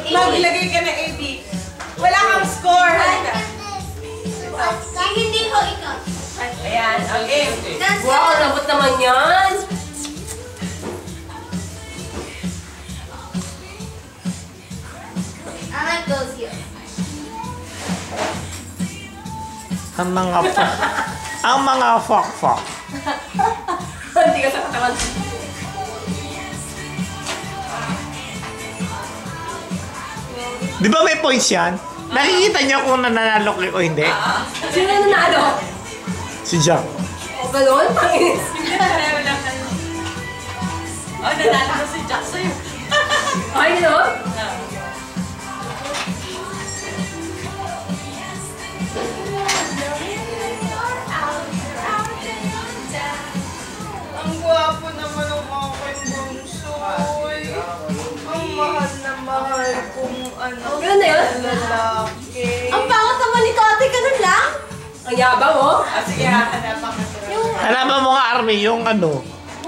Maglagay ka na AB. Wala kang score. Hindi ko ikaw. Ayan, okay. Wow, labot naman yan. I like those here. Ang mga fok-fok. Hindi ka sa katawan. Di ba may points yan? Nakikita niyo kung nananalo o hindi? Sino na nanalo? Si Jack. O galon? Panginis. Oh, nanalo na si Jack sa'yo. Ay, no? Ang gwapo naman ng aking bunso. Ang mahal na mahal kong Ganun na yun? lalaki. Ang pangat naman nito, ate, ganun lang? Ang yabang, oh. Sige, hahanapan ka. Hanapan mo nga, Army, yung ano,